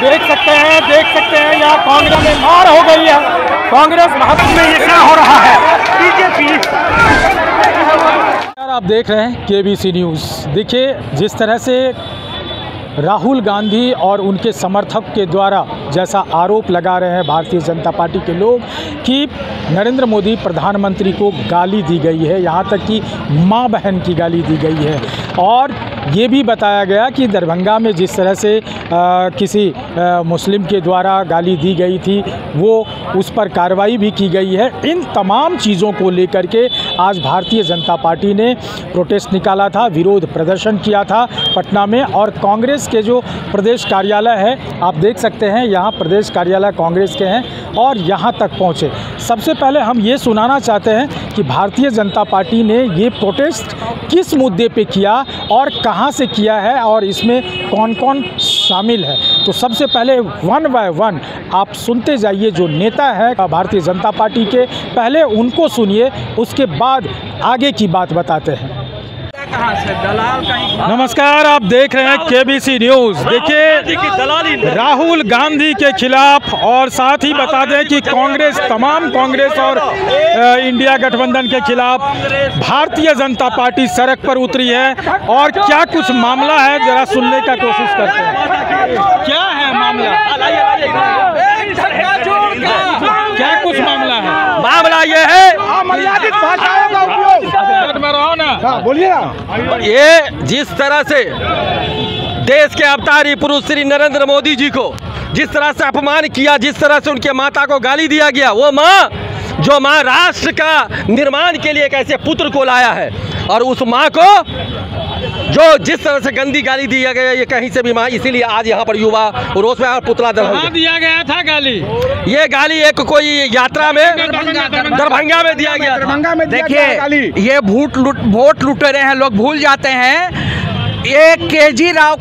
देख सकते हैं यहाँ कांग्रेस में मार हो गई है। कांग्रेस भारत में ये क्या हो रहा है? बीजेपी। आप देख रहे हैं केबीसी न्यूज़। देखिए जिस तरह से राहुल गांधी और उनके समर्थक के द्वारा जैसा आरोप लगा रहे हैं भारतीय जनता पार्टी के लोग कि नरेंद्र मोदी प्रधानमंत्री को गाली दी गई है, यहाँ तक कि माँ बहन की गाली दी गई है। और ये भी बताया गया कि दरभंगा में जिस तरह से किसी मुस्लिम के द्वारा गाली दी गई थी वो उस पर कार्रवाई भी की गई है। इन तमाम चीज़ों को लेकर के आज भारतीय जनता पार्टी ने प्रोटेस्ट निकाला था, विरोध प्रदर्शन किया था पटना में। और कांग्रेस के जो प्रदेश कार्यालय है आप देख सकते हैं, यहाँ प्रदेश कार्यालय कांग्रेस के हैं और यहाँ तक पहुँचे। सबसे पहले हम ये सुनाना चाहते हैं कि भारतीय जनता पार्टी ने ये प्रोटेस्ट किस मुद्दे पे किया और कहाँ से किया है और इसमें कौन कौन शामिल है। तो सबसे पहले वन बाय वन आप सुनते जाइए जो नेता है भारतीय जनता पार्टी के, पहले उनको सुनिए, उसके बाद आगे की बात बताते हैं। नमस्कार, आप देख रहे हैं केबीसी न्यूज़। देखिए राहुल गांधी के खिलाफ और साथ ही बता दें कि तमाम कांग्रेस और इंडिया गठबंधन के खिलाफ भारतीय जनता पार्टी सड़क पर उतरी है। और क्या कुछ मामला है जरा सुनने का कोशिश करते हैं। क्या है मामला? क्या कुछ मामला है? मामला ये है, बोलिए ना। ये जिस तरह से देश के अवतारी पुरुष श्री नरेंद्र मोदी जी को जिस तरह से अपमान किया, जिस तरह से उनके माता को गाली दिया गया, वो माँ जो माँ राष्ट्र का निर्माण के लिए एक ऐसे पुत्र को लाया है, और उस माँ को जो जिस तरह से गंदी गाली दिया गया, ये कहीं से भी माँ, इसीलिए आज यहाँ पर युवा रोष में और पुतला दहन दिया गया था गाली। ये गाली एक कोई यात्रा में दरभंगा में दिया गया। दरभंगा में देखिए ये वोट लुटेरे हैं लोग, भूल जाते हैं। एक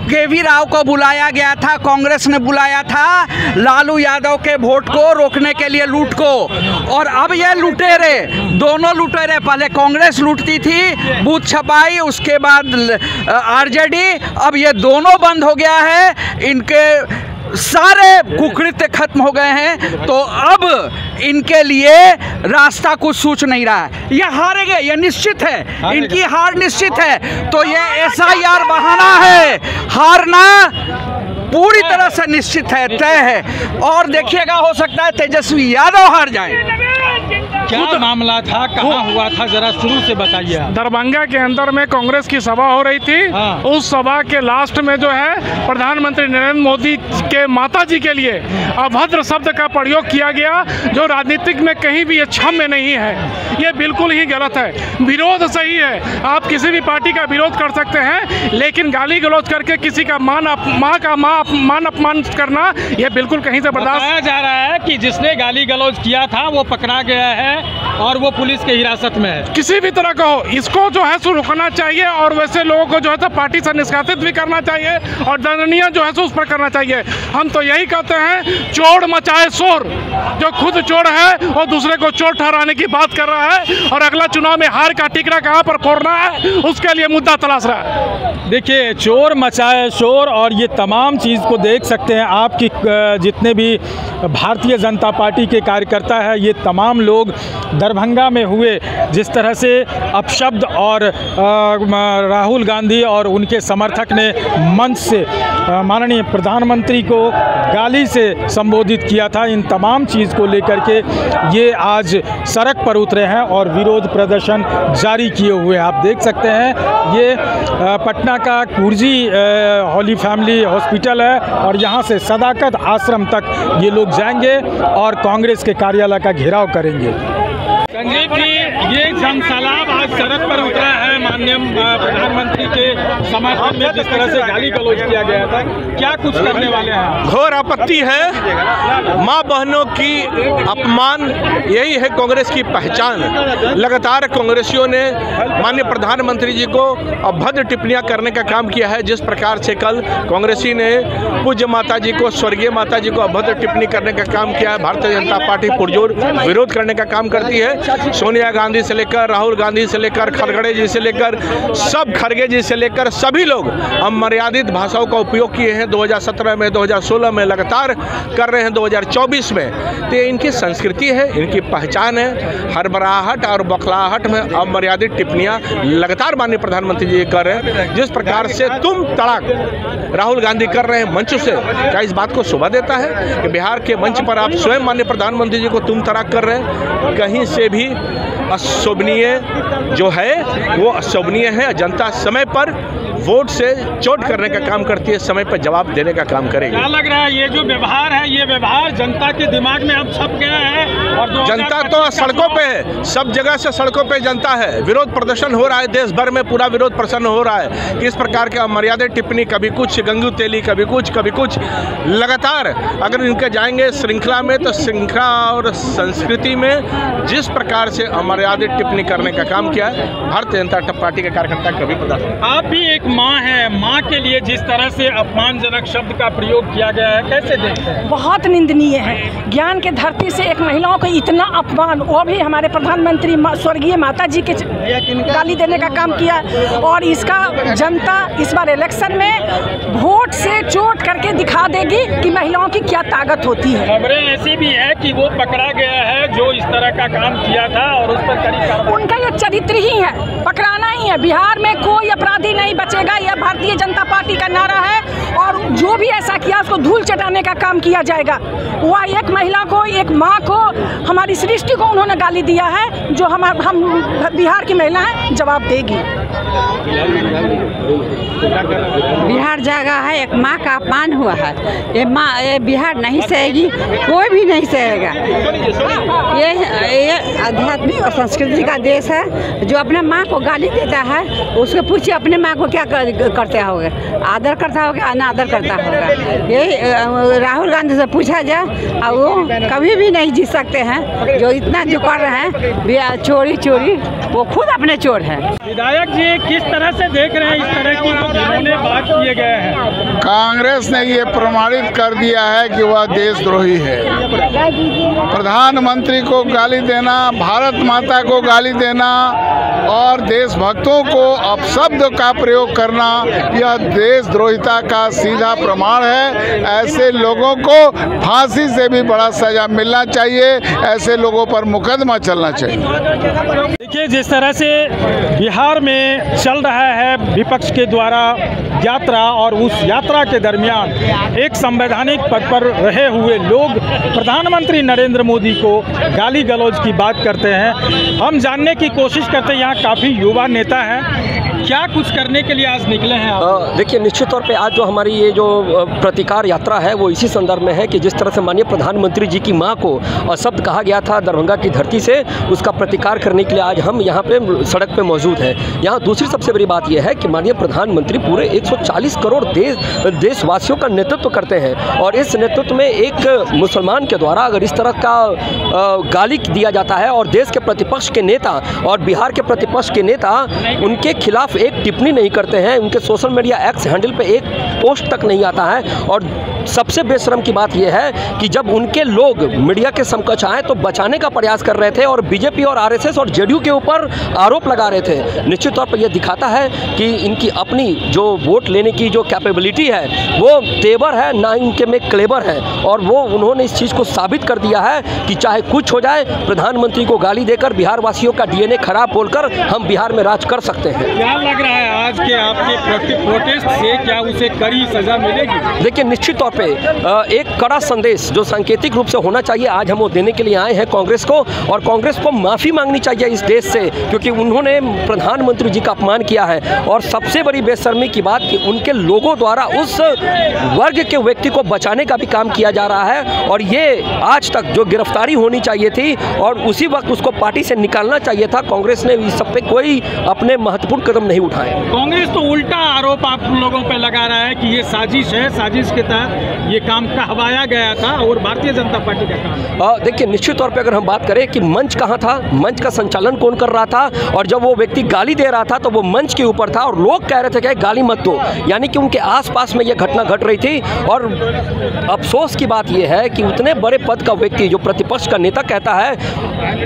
केवी राव को बुलाया गया था, कांग्रेस ने बुलाया था लालू यादव के वोट को रोकने के लिए, लूट को। और अब ये लुटेरे, दोनों लुटेरे, पहले कांग्रेस लूटती थी, बूथ छपाई, उसके बाद आरजेडी, अब ये दोनों बंद हो गया है। इनके सारे कुकृत्य खत्म हो गए हैं, तो अब इनके लिए रास्ता कुछ सूझ नहीं रहा है। ये हारेंगे, ये निश्चित है, इनकी हार निश्चित है। तो ये SIR बहाना है, हारना पूरी तरह से निश्चित है, तय है। और देखिएगा हो सकता है तेजस्वी यादव हार जाए। क्या मामला था, कहाँ हुआ था, जरा शुरू से बताइए। दरभंगा के अंदर में कांग्रेस की सभा हो रही थी। उस सभा के लास्ट में जो है प्रधानमंत्री नरेंद्र मोदी के माताजी के लिए अभद्र शब्द का प्रयोग किया गया, जो राजनीतिक में कहीं भी ये क्षम्य नहीं है। ये बिल्कुल ही गलत है। विरोध सही है, आप किसी भी पार्टी का विरोध कर सकते हैं, लेकिन गाली गलौज करके किसी का मान अपमान करना ये बिल्कुल कहीं से बर्दाश्त। बताया जा रहा है कि जिसने गाली गलौज किया था वो पकड़ा गया है और वो पुलिस के हिरासत में है। किसी भी तरह का हो, इसको जो है सो रुकना चाहिए और वैसे लोगों को जो है तो पार्टी से निष्कासित भी करना चाहिए और दंडनीय जो है सो उस पर करना चाहिए। हम तो यही कहते हैं, चोर मचाए शोर। जो खुद चोर है वो दूसरे को चोर ठहराने की बात कर रहा है और अगला चुनाव में हार का टिकड़ा कहाँ पर फोड़ना है उसके लिए मुद्दा तलाश रहा है। देखिए चोर मचाए शोर, और ये तमाम चीज़ को देख सकते हैं आपकी जितने भी भारतीय जनता पार्टी के कार्यकर्ता है, ये तमाम लोग दरभंगा में हुए जिस तरह से अपशब्द और राहुल गांधी और उनके समर्थक ने मंच से माननीय प्रधानमंत्री को गाली से संबोधित किया था, इन तमाम चीज़ को लेकर के ये आज सड़क पर उतरे हैं और विरोध प्रदर्शन जारी किए हुए हैं। आप देख सकते हैं ये पटना का कुर्जी होली फैमिली हॉस्पिटल है और यहाँ से सदाकत आश्रम तक ये लोग जाएंगे और कांग्रेस के कार्यालय का घेराव करेंगे। संजीव जी, ये जनसैलाब आज सड़क पर उतरा है माननीय प्रधानमंत्री के समर्थन में, जिस तरह से गाली गलौज किया गया था, क्या कुछ करने वाले हैं? घोर आपत्ति है। माँ बहनों की अपमान यही है कांग्रेस की पहचान। लगातार कांग्रेसियों ने माननीय प्रधानमंत्री जी को अभद्र टिप्पणियां करने का काम किया है। जिस प्रकार से कल कांग्रेसी ने पूज्य माता जी को, स्वर्गीय माता जी को अभद्र टिप्पणी करने का काम किया है, भारतीय जनता पार्टी पुरजोर विरोध करने का काम करती है। सोनिया गांधी से लेकर राहुल गांधी से लेकर खड़गड़े जी से लेकर सब, खड़गे जी से लेकर सभी लोग अमर्यादित भाषाओं का उपयोग किए हैं 2017 में, 2016 में, लगातार कर रहे हैं 2024 में। तो ये इनकी संस्कृति है, इनकी पहचान है। हड़बड़ाहट और बौखलाहट में अमर्यादित टिप्पणियां लगातार माननीय प्रधानमंत्री जी कर रहे हैं। जिस प्रकार से तुम तड़ाक राहुल गांधी कर रहे हैं मंच से, क्या इस बात को शोभा देता है कि बिहार के मंच पर आप स्वयं माननीय प्रधानमंत्री जी को तुम तड़ाक कर रहे हैं? कहीं से भी अशोभनीय जो है वो अशोभनीय है। जनता समय पर वोट से चोट करने का काम करती है, समय पर जवाब देने का काम करेगी। क्या लग रहा है ये जो व्यवहार है, ये व्यवहार जनता के दिमाग में अब छप गया है? और जनता तो सड़कों पे है, सब जगह से सड़कों पे जनता है। विरोध प्रदर्शन हो रहा है, देश भर में पूरा विरोध प्रदर्शन हो रहा है कि इस प्रकार के अमर्यादित टिप्पणी, कभी कुछ गंगू तेली, कभी कुछ लगातार अगर इनके जाएंगे श्रृंखला में, तो श्रृंखला और संस्कृति में जिस प्रकार से अमर्यादित टिप्पणी करने का काम किया है भारतीय जनता पार्टी के कार्यकर्ता कभी बर्दाश्त। आप भी एक माँ है, माँ के लिए जिस तरह से अपमानजनक शब्द का प्रयोग किया गया है, कैसे देखते हैं? बहुत निंदनीय है। ज्ञान के धरती से एक महिलाओं को इतना अपमान, वो भी हमारे प्रधानमंत्री स्वर्गीय माता जी के गाली देने का काम किया। और इसका जनता इस बार इलेक्शन में वोट से चोट करके दिखा देगी कि महिलाओं की क्या ताकत होती है। खबरें ऐसी भी है कि वो पकड़ा गया है जो इस तरह का काम किया था और उस पर कड़ी कार्रवाई। उनका ये चरित्र ही है, पकड़ाना ही है। बिहार में कोई अपराधी नहीं बचेगा, यह भारतीय जनता पार्टी का नारा है। और जो भी ऐसा किया उसको धूल चटाने का काम किया जाएगा। वह एक महिला को, एक माँ को, हमारी सृष्टि को उन्होंने गाली दिया है, जो हम बिहार की महिला हैं जवाब देगी। बिहार जगह है, एक माँ का अपमान हुआ है। ये माँ, ये बिहार नहीं सहेगी, कोई भी नहीं सहेगा। ये आध्यात्मिक और संस्कृति का देश है। जो अपने माँ को गाली देता है उसको पूछिए अपने माँ को क्या करते होगे, आदर करता होगा, अनादर करता होगा। यही राहुल गांधी से पूछा जाए और वो कभी भी नहीं जीत सकते हैं। जो इतना जो कर रहे हैं चोरी, वो खुद अपने चोर हैं। विधायक जी किस तरह से देख रहे हैं इस तरह की जिन्होंने बात किए गए हैं? कांग्रेस ने ये प्रमाणित कर दिया है कि वह देशद्रोही है। प्रधानमंत्री को गाली देना, भारत माता को गाली देना और देशभक्तों को अपशब्द का प्रयोग करना, यह देशद्रोहिता का सीधा प्रमाण है। ऐसे लोगों को फांसी से भी बड़ा सजा मिलना चाहिए, ऐसे लोगों पर मुकदमा चलना चाहिए। देखिए जिस तरह से बिहार में चल रहा है विपक्ष के द्वारा यात्रा, और उस यात्रा के दरमियान एक संवैधानिक पद पर रहे हुए लोग प्रधानमंत्री नरेंद्र मोदी को गाली गलौज की बात करते हैं। हम जानने की कोशिश करते हैं, यहाँ काफ़ी युवा नेता हैं, क्या कुछ करने के लिए आज निकले हैं आप? देखिए निश्चित तौर पे आज जो हमारी ये जो प्रतिकार यात्रा है वो इसी संदर्भ में है कि जिस तरह से माननीय प्रधानमंत्री जी की मां को अशब्द कहा गया था दरभंगा की धरती से, उसका प्रतिकार करने के लिए आज हम यहाँ पे सड़क पे मौजूद हैं। यहाँ दूसरी सबसे बड़ी बात यह है कि माननीय प्रधानमंत्री पूरे 140 करोड़ देशवासियों का नेतृत्व करते हैं, और इस नेतृत्व में एक मुसलमान के द्वारा अगर इस तरह का गाली दिया जाता है और देश के प्रतिपक्ष के नेता और बिहार के प्रतिपक्ष के नेता उनके खिलाफ एक टिप्पणी नहीं करते हैं, उनके सोशल मीडिया एक्स हैंडल पे एक पोस्ट तक नहीं आता है। और सबसे बेशर्म की बात यह है कि जब उनके लोग मीडिया के समकक्ष आए तो बचाने का प्रयास कर रहे थे और बीजेपी और आरएसएस और जेडीयू के ऊपर आरोप लगा रहे थे। निश्चित तौर पर यह दिखाता है कि इनकी अपनी जो वोट लेने की जो कैपेबिलिटी है वो तेवर है, ना इनके में क्लेवर है। और वो उन्होंने इस चीज़ को साबित कर दिया है कि चाहे कुछ हो जाए, प्रधानमंत्री को गाली देकर बिहार वासियों का डीएनए खराब बोलकर हम बिहार में राज कर सकते हैं। क्या लग रहा है आज के आपके प्रोटेस्ट से क्या उसे कड़ी सजा मिलेगी? देखिए निश्चित तौर पे एक कड़ा संदेश जो सांकेतिक रूप से होना चाहिए आज हम वो देने के लिए आए हैं कांग्रेस को, और कांग्रेस को माफ़ी मांगनी चाहिए इस देश से, क्योंकि उन्होंने प्रधानमंत्री जी का अपमान किया है। और सबसे बड़ी बेशर्मी की बात कि उनके लोगों द्वारा उस वर्ग के व्यक्ति को बचाने का भी काम किया जा रहा है, और ये आज तक जो गिरफ्तारी होनी चाहिए थी और उसी वक्त उसको पार्टी से निकालना चाहिए था, कांग्रेस ने इस सब पे कोई अपने महत्वपूर्ण कदम नहीं उठाएं। कांग्रेस तो उल्टा आरोप आप लोगों पर लगा रहा है कि ये साजिश है, साजिश के तहत ये काम कहवाया गया था और भारतीय जनता पार्टी का काम। देखिए, निश्चित तौर पे अगर हम बात करें कि मंच कहाँ था, मंच का संचालन कौन कर रहा था, और जब वो व्यक्ति गाली दे रहा था तो वो मंच के ऊपर था और लोग कह रहे थे कि गाली मत दो, यानी कि उनके आसपास में ये घटना घट रही थी। और अफसोस की बात यह है कि उतने बड़े पद का व्यक्ति जो प्रतिपक्ष का नेता कहता है,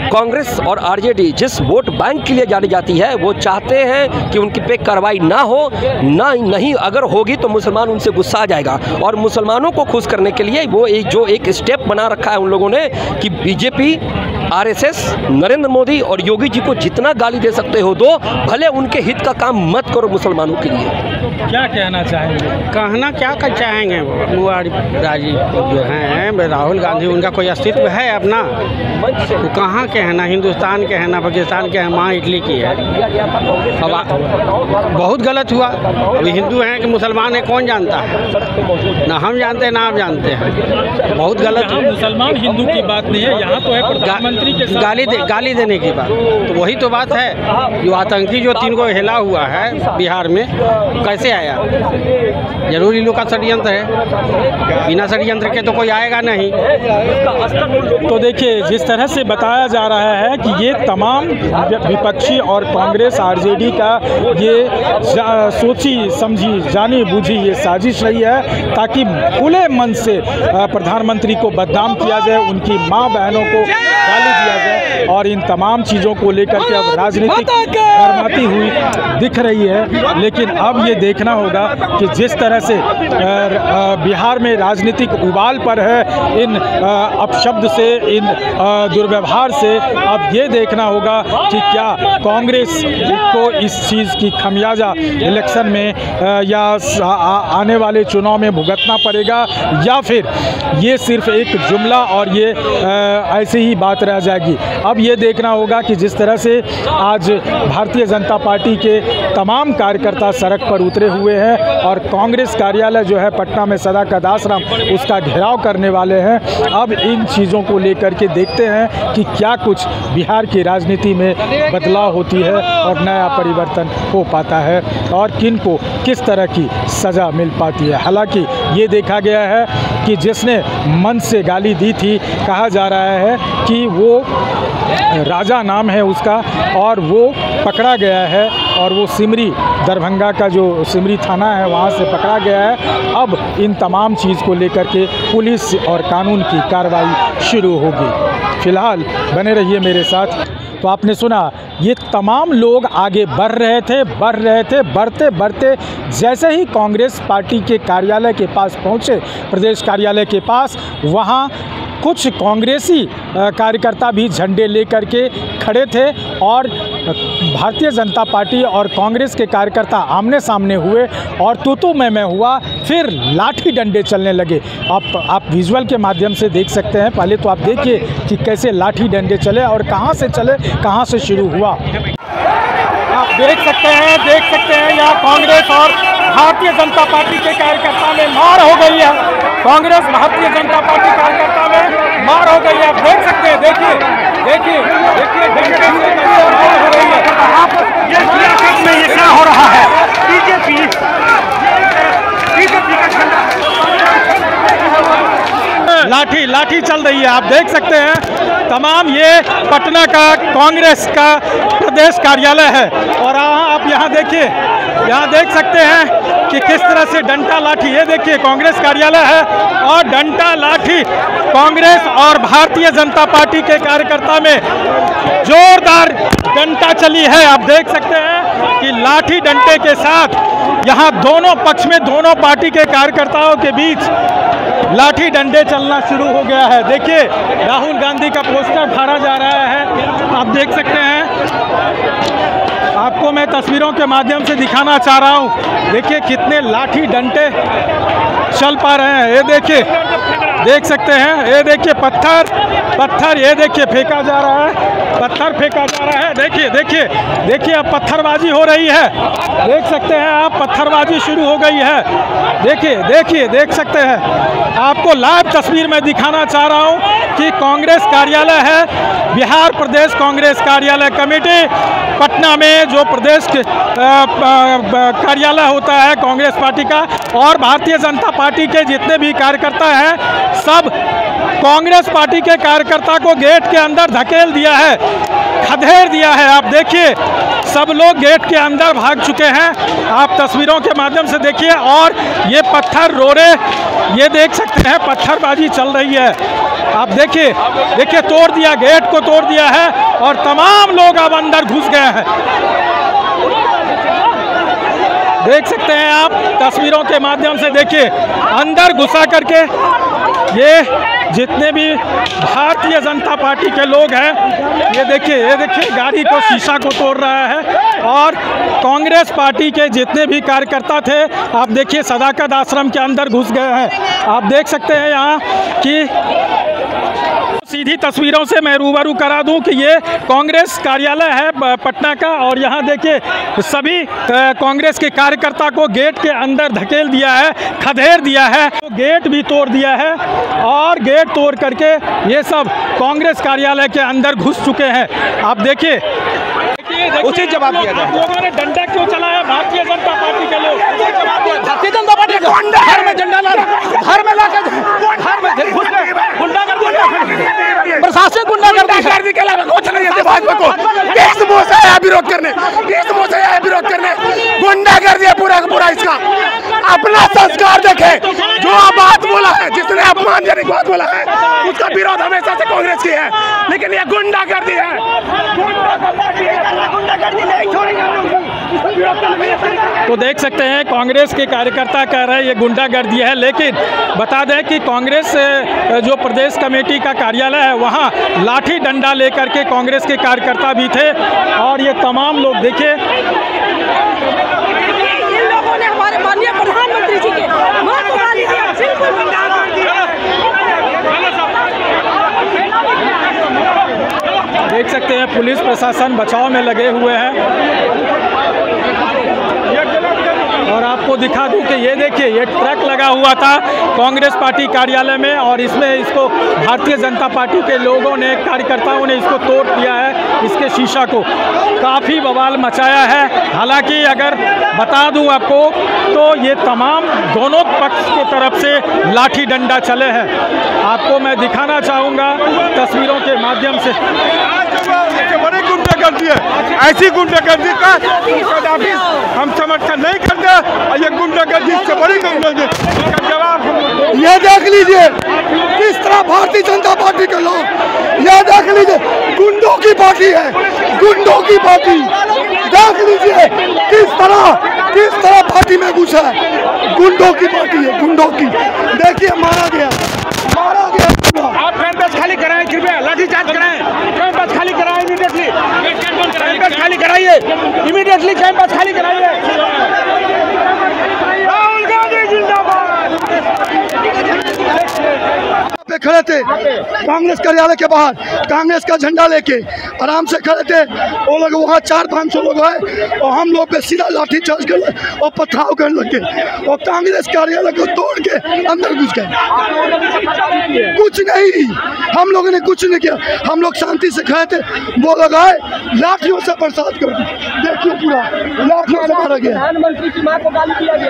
कांग्रेस और आरजेडी जिस वोट बैंक के लिए जानी जाती है, वो चाहते हैं कि उनकी पे कार्रवाई ना हो, ना नहीं अगर होगी तो मुसलमान उनसे गुस्सा आ जाएगा। और मुसलमानों को खुश करने के लिए वो एक स्टेप बना रखा है उन लोगों ने कि बीजेपी, आरएसएस, नरेंद्र मोदी और योगी जी को जितना गाली दे सकते हो दो, भले उनके हित का काम मत करो मुसलमानों के लिए। क्या कहना चाहेंगे? कहना क्या कर चाहेंगे, राजी जो हैं राहुल गांधी, उनका कोई अस्तित्व है अपना? वो कहाँ के हैं, ना हिंदुस्तान के हैं ना पाकिस्तान के हैं, माँ इटली की है। अब बहुत गलत हुआ। अभी हिंदू हैं कि मुसलमान है कौन जानता है? ना हम जानते हैं ना आप जानते हैं। बहुत गलत है। मुसलमान हिंदू की बात नहीं है, यहाँ तो है प्रधानमंत्री के साथ गाली देने की बात। तो वही तो बात है, जो आतंकी जो 3 को हिला हुआ है बिहार में, कैसे आया? जरूर इन लोग का षड्यंत्र है, बिना षड्यंत्र के तो कोई आएगा नहीं। तो देखिए, जिस तरह से बताया जा रहा है कि ये तमाम विपक्षी और कांग्रेस आरजेडी का ये सोची समझी जानी बूझी ये साजिश रही है ताकि खुले मन से प्रधानमंत्री को बदनाम किया जाए, उनकी माँ बहनों को गाली दिया जाए, और इन तमाम चीज़ों को लेकर के अब राजनीतिक गरमाती हुई दिख रही है। लेकिन अब ये देखना होगा कि जिस तरह से बिहार में राजनीतिक उबाल पर है इन अपशब्द से, इन दुर्व्यवहार से, अब ये देखना होगा कि क्या कांग्रेस को इस चीज़ की खमियाजा इलेक्शन में या आने वाले चुनाव में भुगतना पड़ेगा, या फिर ये सिर्फ एक जुमला और ये ऐसे ही बात रह जाएगी। अब ये देखना होगा कि जिस तरह से आज भारतीय जनता पार्टी के तमाम कार्यकर्ता सड़क पर उतरे हुए हैं और कांग्रेस कार्यालय जो है पटना में सदाकत आश्रम, उसका घेराव करने वाले हैं। अब इन चीज़ों को लेकर के देखते हैं कि क्या कुछ बिहार की राजनीति में बदलाव होती है और नया परिवर्तन हो पाता है और किन को किस तरह की सज़ा मिल पाती है। हालांकि ये देखा गया है कि जिसने मन से गाली दी थी, कहा जा रहा है कि वो राजा नाम है उसका, और वो पकड़ा गया है और वो सिमरी, दरभंगा का जो सिमरी थाना है वहाँ से पकड़ा गया है। अब इन तमाम चीज़ को लेकर के पुलिस और कानून की कार्रवाई शुरू होगी। फिलहाल बने रहिए मेरे साथ। तो आपने सुना, ये तमाम लोग आगे बढ़ रहे थे, बढ़ते बढ़ते जैसे ही कांग्रेस पार्टी के कार्यालय के पास पहुँचे, प्रदेश कार्यालय के पास, वहाँ कुछ कांग्रेसी कार्यकर्ता भी झंडे लेकर के खड़े थे और भारतीय जनता पार्टी और कांग्रेस के कार्यकर्ता आमने सामने हुए और तू मैं हुआ, फिर लाठी डंडे चलने लगे। आप विजुअल के माध्यम से देख सकते हैं। पहले तो आप देखिए कि कैसे लाठी डंडे चले और कहां से चले, कहां से शुरू हुआ। आप देख सकते हैं यहाँ कांग्रेस और भारतीय जनता पार्टी के कार्यकर्ता में मार हो गई है। कांग्रेस भारतीय जनता पार्टी कार्यकर्ता में मार हो गई है। आप देख सकते हैं, देखिए मार हो रही है। ये क्या हो रहा है? बीजेपी का लाठी चल रही है। आप देख सकते हैं तमाम, ये पटना का कांग्रेस का प्रदेश कार्यालय है और आप यहाँ देखिए, यहाँ देख सकते हैं कि किस तरह से डंडा लाठी, ये देखिए कांग्रेस कार्यालय है और डंडा लाठी कांग्रेस और भारतीय जनता पार्टी के कार्यकर्ता में जोरदार डंडा चली है। आप देख सकते हैं कि लाठी डंडे के साथ यहाँ दोनों पक्ष में, दोनों पार्टी के कार्यकर्ताओं के बीच लाठी डंडे चलना शुरू हो गया है। देखिए राहुल गांधी का पोस्टर फाड़ा जा रहा है। आप देख सकते हैं, आपको मैं तस्वीरों के माध्यम से दिखाना चाह रहा हूँ। देखिए कितने लाठी डंडे चल पा रहे हैं। ये देखिए, देख सकते हैं, ये देखिए पत्थर, ये देखिए फेंका जा रहा है, पत्थर फेंका जा रहा है। देखिए अब पत्थरबाजी हो रही है। देख सकते हैं आप, पत्थरबाजी शुरू हो गई है। देखिए देख सकते हैं। आपको लाइव तस्वीर में दिखाना चाह रहा हूं कि कांग्रेस कार्यालय है बिहार प्रदेश कांग्रेस कार्यालय कमेटी पटना में जो प्रदेश कार्यालय होता है कांग्रेस पार्टी का, और भारतीय जनता पार्टी के जितने भी कार्यकर्ता हैं सब कांग्रेस पार्टी के कार्यकर्ता को गेट के अंदर धकेल दिया है, खदेड़ दिया है। आप देखिए सब लोग गेट के अंदर भाग चुके हैं, आप तस्वीरों के माध्यम से देखिए। और ये पत्थर रोड़े ये देख सकते हैं, पत्थरबाजी चल रही है। आप देखिए देखिए तोड़ दिया, गेट को तोड़ दिया है और तमाम लोग अब अंदर घुस गए हैं। देख सकते हैं आप तस्वीरों के माध्यम से, देखिए अंदर घुसा करके ये जितने भी भारतीय जनता पार्टी के लोग हैं ये देखिए गाड़ी को शीशा को तोड़ रहा है। और कांग्रेस पार्टी के जितने भी कार्यकर्ता थे आप देखिए सदाकत आश्रम के अंदर घुस गए हैं। आप देख सकते हैं यहाँ कि सीधी तस्वीरों से मैं रूबरू करा दूं कि ये कांग्रेस कार्यालय है पटना का, और यहाँ देखिए सभी कांग्रेस के कार्यकर्ता को गेट के अंदर धकेल दिया है, खदेड़ दिया है, तो गेट भी तोड़ दिया है और गेट तोड़ करके ये सब कांग्रेस कार्यालय के अंदर घुस चुके हैं। आप देखिए उसे जवाब दिया जाए। लोगों ने डंडा क्यों चलाया? भारतीय जनता पार्टी के लोग, भारतीय जनता पार्टी घर में झंडा ला, घर में ला कर प्रशासन गुंडागर्दी के अलावा कुछ नहीं है। भाजपा को किस मुंह से आया विरोध करने, किस मुंह से आया विरोध करने? गुंडागर्दी है पूरा का पूरा। इसका अपना संस्कार देखे, जो बात बोला है, जिसने अपमानजनक बात बोला है उसका विरोध हमेशा से कांग्रेस की है, लेकिन ये गुंडागर्दी है। तो देख सकते हैं कांग्रेस के कार्यकर्ता कह रहे हैं ये गुंडागर्दी है, लेकिन बता दें कि कांग्रेस जो प्रदेश कमेटी का कार्यालय है वहाँ लाठी डंडा लेकर के कांग्रेस के कार्यकर्ता भी थे। और ये तमाम लोग देखिए इन लोगों ने हमारे माननीय प्रधानमंत्री जी के मां को गाली दिया, देख सकते हैं पुलिस प्रशासन बचाव में लगे हुए हैं। और आपको दिखा दूं कि ये देखिए ये ट्रक लगा हुआ था कांग्रेस पार्टी कार्यालय में, और इसमें इसको भारतीय जनता पार्टी के लोगों ने, कार्यकर्ताओं ने इसको तोड़ दिया है, इसके शीशा को। काफ़ी बवाल मचाया है। हालांकि अगर बता दूं आपको तो ये तमाम दोनों पक्ष की तरफ से लाठी डंडा चले हैं। आपको मैं दिखाना चाहूँगा तस्वीरों के माध्यम से। बड़ी गुंडागर्दी है, ऐसी गुंडागर्दी का हम समर्थन नहीं करते। ये गुंडागर्दी से बड़ी गुंडागर्दी का जवाब ये देख लीजिए किस तरह भारतीय जनता पार्टी के लोग, ये देख लीजिए गुंडों की पार्टी है, गुंडों की पार्टी। देख लीजिए किस तरह पार्टी में घुसा है, गुंडों की पार्टी है, गुंडों की। देखिए मारा गया। आप कैंपस खाली कराएं, कृपया लाठीचार्ज कराएं, कैंपस खाली कराएं इमीडिएटली, कैंपस खाली कराइए इमीडिएटली, कैंपस खाली कराइए। राहुल गांधी जिंदाबाद। पे खड़े थे कांग्रेस कार्यालय के बाहर, कांग्रेस का झंडा लेके आराम से खड़े थे। वो लोग वहाँ 400-500 लोग आए और हम लोग पे सीधा लाठी चार्ज कर और पथराव करने लगे और कांग्रेस कार्यालय को तोड़ के अंदर घुस गए। कुछ नहीं, हम लोगों ने कुछ नहीं किया, हम लोग शांति से खड़े थे। वो लोग आए लाठियों से बरसात कर दी। देखिए पूरा लाठियों से मारा गया।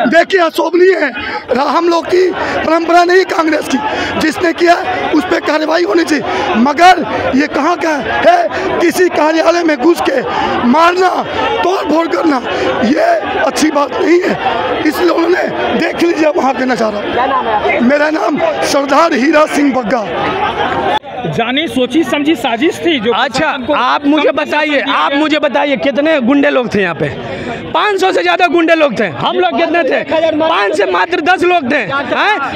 देखिए अशोभनीय है, हम लोग की परंपरा नहीं कांग्रेस की, जिसने किया उस पर कार्रवाई होनी चाहिए। मगर ये कहाँ का है, किसी कार्यालय में घुस के मारना, तोड़ फोड़ करना, ये अच्छी बात नहीं है। इसलिए उन्होंने देख लीजिए वहाँ के नज़ारा। मेरा नाम सरदार हीरा सिंह बग्गा। जानी सोची समझी साजिश थी जो। अच्छा आप मुझे बताइए कितने गुंडे लोग थे यहाँ पे? 500 से ज्यादा गुंडे लोग थे। हम लोग कितने थे? 5 से मात्र 10 लोग थे।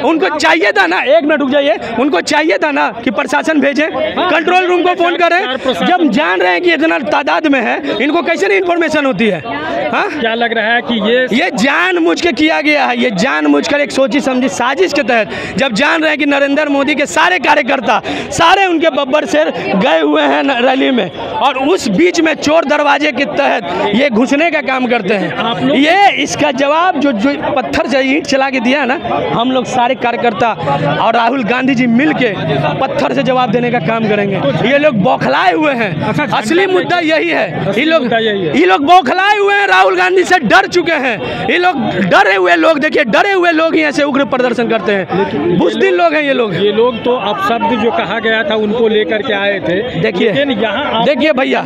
उनको चाहिए था ना, एक मिनट रुक जाइए, उनको चाहिए था ना कि प्रशासन भेजे, कंट्रोल रूम को फोन करें। जब जान रहे हैं कि इतना तादाद में है, इनको कैसे नहीं इन्फॉर्मेशन होती है? क्या लग रहा है कि ये जानबूझ के किया गया है, ये जानबूझकर एक सोची समझी साजिश के तहत, जब जान रहे हैं कि नरेंद्र मोदी के सारे कार्यकर्ता, सारे उनके बब्बर शेर गए हुए हैं रैली में, और उस बीच में चोर दरवाजे के तहत ये घुसने का काम करते करते हैं। ये इसका जवाब जो पत्थर से ईंट चला के दिया है ना, हम लोग सारे कार्यकर्ता और राहुल गांधी जी मिल के पत्थर से जवाब देने का काम करेंगे। ये लोग बौखलाए हुए हैं, असली मुद्दा यही है। ये लोग बौखलाए हुए हैं, राहुल गांधी से डर चुके हैं। ये लोग डरे हुए लोग, देखिए डरे हुए लोग ही ऐसे उग्र प्रदर्शन करते हैं। बुज़दिल लोग हैं ये लोग तो अब शब्द जो कहा गया था उनको लेकर के आए थे। देखिए देखिए भैया,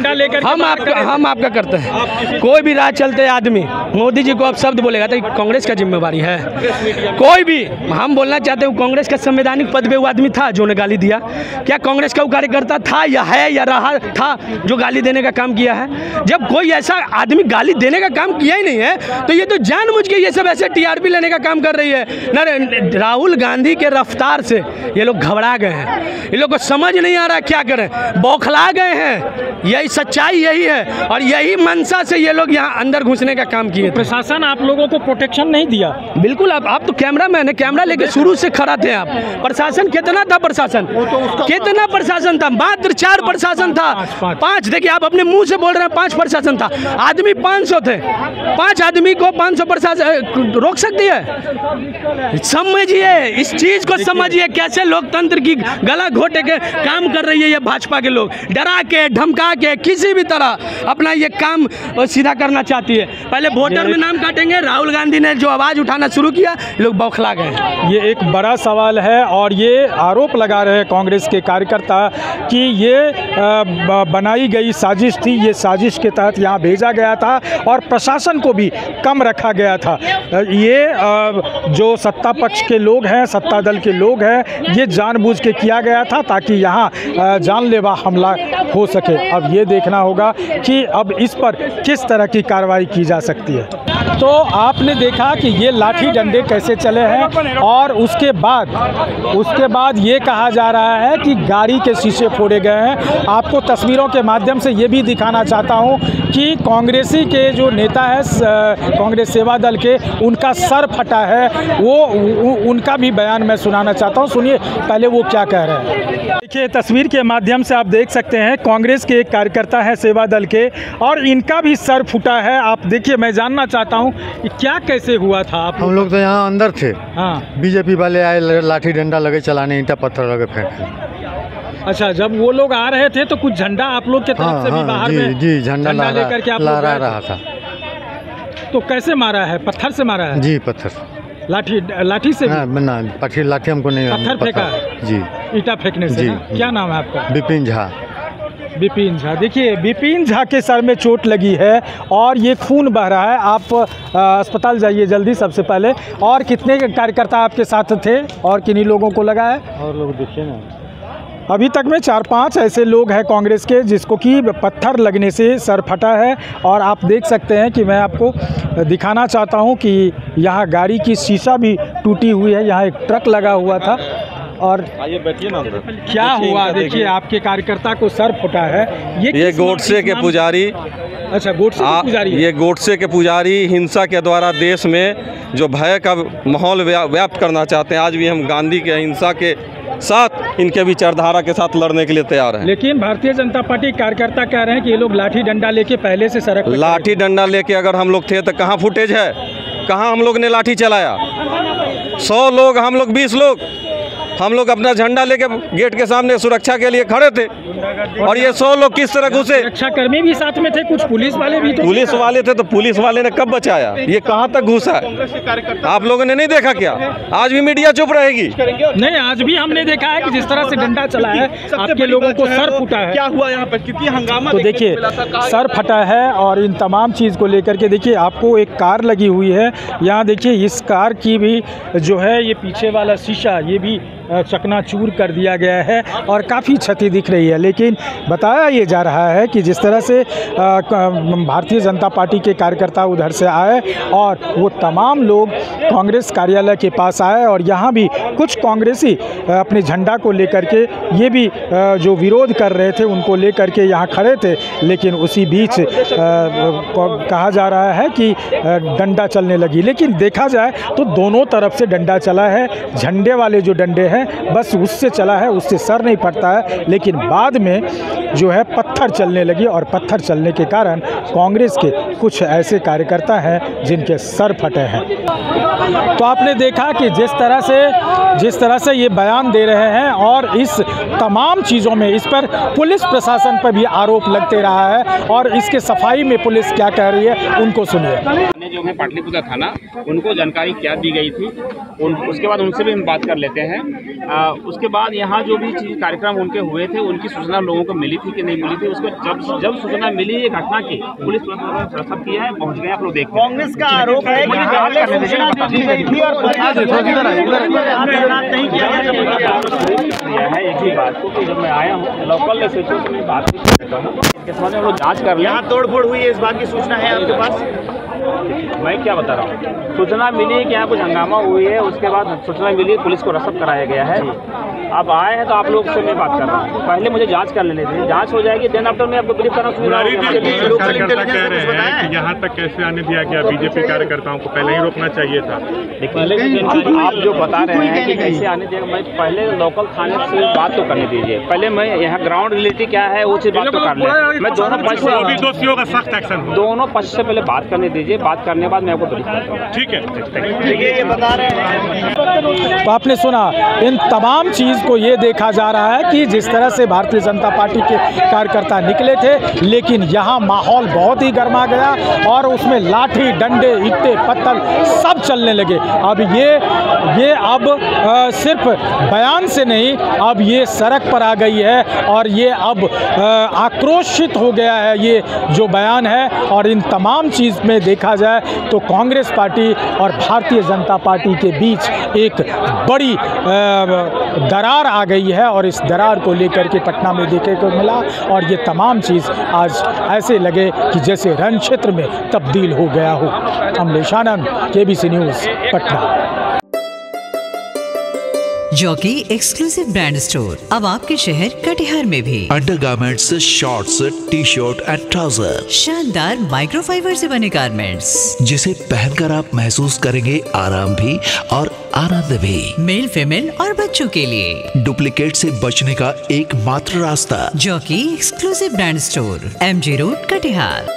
हम आपका करते हैं। कोई भी राज चलते आदमी मोदी जी को अब शब्द बोलेगा तो कांग्रेस का जिम्मेवारी है। कोई भी, हम बोलना चाहते हैं, कांग्रेस का संवैधानिक पद पे वो आदमी था जो ने गाली दिया? क्या कांग्रेस का वो कार्यकर्ता था या है या रहा था जो गाली देने का काम किया है? जब कोई ऐसा आदमी गाली देने का काम किया ही नहीं है तो ये तो जानबूझ के ये सब ऐसे टीआरपी लेने का काम कर रही है ना। राहुल गांधी के रफ्तार से ये लोग घबरा गए हैं, ये लोग को समझ नहीं आ रहा क्या करें, बौखला गए हैं। यही सच्चाई यही है और यही मंशा से ये लोग यहाँ अंदर घुसने का काम किए। प्रशासन आप लोगों को प्रोटेक्शन नहीं दिया? बिल्कुल, आप तो कैमरा मैन है, कैमरा लेके शुरू से खड़ा थे आप। प्रशासन कितना था? प्रशासन कितना प्रशासन था? मात्र 4 प्रशासन था। 5, देखिए आप अपने मुंह से बोल रहे हैं 5 प्रशासन था, आदमी 500 थे। 5 आदमी को 500 प्रशासन रोक सकती है? समझिए, इस चीज को समझिए, कैसे लोकतंत्र की गला घोटे के काम कर रही है ये भाजपा के लोग। डरा के धमका के किसी भी तरह अपना ये काम सीधा करना चाहती है। पहले वोटर में नाम काटेंगे, राहुल गांधी ने जो आवाज़ उठाना शुरू किया लोग बौखला गए। ये एक बड़ा सवाल है और ये आरोप लगा रहे हैं कांग्रेस के कार्यकर्ता कि ये बनाई गई साजिश थी, ये साजिश के तहत यहाँ भेजा गया था और प्रशासन को भी कम रखा गया था। ये जो सत्ता पक्ष के लोग हैं, सत्ता दल के लोग हैं, ये जानबूझ के किया गया था ताकि यहाँ जानलेवा हमला हो सके। अब ये देखना होगा कि अब इस पर किस तरह की कार्रवाई की जा सकती है। तो आपने देखा कि ये लाठी डंडे कैसे चले हैं और उसके बाद ये कहा जा रहा है कि गाड़ी के शीशे फोड़े गए हैं। आपको तस्वीरों के माध्यम से ये भी दिखाना चाहता हूँ कि कांग्रेसी के जो नेता है कांग्रेस सेवा दल के, उनका सर फटा है। वो उनका भी बयान मैं सुनाना चाहता हूँ, सुनिए पहले वो क्या कह रहे हैं। देखिए तस्वीर के माध्यम से आप देख सकते हैं कांग्रेस के एक कार्यकर्ता है सेवा दल के और इनका भी सर फूटा है। आप देखिए, मैं जानना चाहता हूँ कि क्या कैसे हुआ था? आप हम लोग तो यहाँ अंदर थे, हाँ, बीजेपी वाले आए, लाठी डंडा लगे चलाने, ईंटा पत्थर लगे फेंक। अच्छा, जब वो लोग आ रहे थे तो कुछ झंडा आप लोग के तरफ से भी बाहर में जी झंडा लेकर के आप लहरा रहा था। तो कैसे मारा है? पत्थर से मारा है? जी पत्थर, लाठी से? ना लाठी हमको नहीं, पत्थर फेंका जी, ईटा फेंकने से। क्या नाम है आपका? विपिन झा। विपिन झा, देखिए विपिन झा के सर में चोट लगी है और ये खून बह रहा है। आप अस्पताल जाइए जल्दी सबसे पहले। और कितने कार्यकर्ता आपके साथ थे और किन्हीं लोगों को लगा है? और लोग देखिए ना, अभी तक में 4-5 ऐसे लोग हैं कांग्रेस के जिसको कि पत्थर लगने से सर फटा है। और आप देख सकते हैं कि मैं आपको दिखाना चाहता हूं कि यहाँ गाड़ी की शीशा भी टूटी हुई है, यहाँ एक ट्रक लगा हुआ था। और आइए बैठिए ना, क्या हुआ देखिए, आपके कार्यकर्ता को सर फटा है। ये गोडसे के पुजारी, अच्छा गोडसे के पुजारी, ये गोडसे के पुजारी हिंसा के द्वारा देश में जो भय का माहौल व्याप्त करना चाहते हैं। आज भी हम गांधी के हिंसा के साथ, इनके विचारधारा के साथ लड़ने के लिए तैयार हैं। लेकिन भारतीय जनता पार्टी कार्यकर्ता कह रहे हैं कि ये लोग लाठी डंडा लेके पहले से सड़क पे, लाठी डंडा लेके अगर हम लोग थे तो कहाँ फुटेज है? कहाँ हम लोग ने लाठी चलाया? 100 लोग, हम लोग 20 लोग, हम लोग अपना झंडा लेके गेट के सामने सुरक्षा के लिए खड़े थे और ये 100 लोग किस तरह घुसे? सुरक्षाकर्मी भी साथ में थे, कुछ पुलिस वाले भी थे। पुलिस वाले थे तो पुलिस वाले ने कब बचाया? ये कहाँ तक घुसा है? आप लोगों ने नहीं देखा क्या? आज भी मीडिया चुप रहेगी? नहीं, आज भी हमने देखा है कि जिस तरह से डंडा चला है, आपके लोगों को सर फूटा है। क्या हुआ यहाँ पर? कितनी हंगामा? तो देखिए सर फटा है और इन तमाम चीज़ को लेकर के देखिए आपको एक कार लगी हुई है यहाँ। देखिए इस कार की भी जो है ये पीछे वाला शीशा ये भी चकनाचूर कर दिया गया है और काफ़ी क्षति दिख रही है। लेकिन बताया ये जा रहा है कि जिस तरह से भारतीय जनता पार्टी के कार्यकर्ता उधर से आए और वो तमाम लोग कांग्रेस कार्यालय के पास आए और यहाँ भी कुछ कांग्रेसी अपने झंडा को लेकर के ये भी जो विरोध कर रहे थे उनको लेकर के यहाँ खड़े थे। लेकिन उसी बीच कहा जा रहा है कि डंडा चलने लगी। लेकिन देखा जाए तो दोनों तरफ से डंडा चला है। झंडे वाले जो डंडे हैं बस उससे चला है, उससे सर नहीं फटता है। लेकिन बाद में जो है पत्थर चलने लगी और पत्थर चलने के कारण कांग्रेस के कुछ ऐसे कार्यकर्ता हैं जिनके सर फटे हैं। तो आपने देखा कि जिस तरह से ये बयान दे रहे हैं और इस तमाम चीज़ों में इस पर पुलिस प्रशासन पर भी आरोप लगते रहा है और इसके सफाई में पुलिस क्या कह रही है उनको सुनिए। जो है पाटलिपुत्र थाना, उनको जानकारी क्या दी गई थी, उसके बाद उनसे भी हम बात कर लेते हैं। उसके बाद यहाँ जो भी चीज़ कार्यक्रम उनके हुए थे, उनकी सूचना लोगों को मिली थी कि नहीं मिली थी, उसको जब सूचना मिली ये घटना की, पुलिस सब किया है, पहुँच गए। आप लोग देखते हैं कांग्रेस का आरोप है एक ही बात को कि जब मैं आया हूँ लोकल एसएचओ से मैं बात करता हूँ, इसके सामने हम लोग जाँच कर रहे हैं। तोड़फोड़ हुई है, इस बात की सूचना है आपके पास? मैं क्या बता रहा हूँ, सूचना मिली कि यहाँ कुछ हंगामा हुई है, उसके बाद सूचना मिली, पुलिस को रसद कराया गया है। आप आए हैं तो आप लोग से मैं बात कर रहा हूँ, पहले मुझे जांच कर लेने दीजिए, जांच हो जाएगी देन आफ्टर मैं आपको ब्रीफ करना शुरू कह रहे हैं कि यहाँ तक कैसे आने दिया गया? बीजेपी कार्यकर्ताओं को पहले ही रोकना चाहिए था। देखिए आप जो बता रहे हैं कि कैसे आने दिया, मैं पहले लोकल थाने से बात तो करने दीजिए, पहले मैं यहाँ ग्राउंड रियलिटी क्या है वो चीज़ बात तो कर लें। मैं दोनों पक्ष से दोषियों का सख्त एक्शन, दोनों पक्ष से पहले बात करने दीजिए, बात करने के बाद मैं आपको ब्रीफ करता हूँ। ठीक है, ये बता रहे हैं। तो आपने सुना, इन तमाम चीज़ को ये देखा जा रहा है कि जिस तरह से भारतीय जनता पार्टी के कार्यकर्ता निकले थे, लेकिन यहाँ माहौल बहुत ही गर्मा गया और उसमें लाठी, डंडे, ईंटें, पत्थर सब चलने लगे। अब ये अब सिर्फ बयान से नहीं, अब ये सड़क पर आ गई है और ये अब आक्रोशित हो गया है ये जो बयान है। और इन तमाम चीज़ में देखा जाए तो कांग्रेस पार्टी और भारतीय जनता पार्टी के बीच एक बड़ी दरार आ गई है और इस दरार को लेकर के पटना में देखने को मिला और ये तमाम चीज़ आज ऐसे लगे कि जैसे रण क्षेत्र में तब्दील हो गया हो। Amlesh Anand, KBC news, Patna. Jockey exclusive brand store अब आपके शहर कटिहार में भी। Undergarments, shorts, T shirt and trouser, शानदार माइक्रोफाइबर से बने गारमेंट्स जिसे पहनकर आप महसूस करेंगे आराम भी और आनंद भी। मेल, फीमेल और बच्चों के लिए डुप्लीकेट से बचने का एकमात्र रास्ता। Jockey exclusive brand store, MG road, Katihar.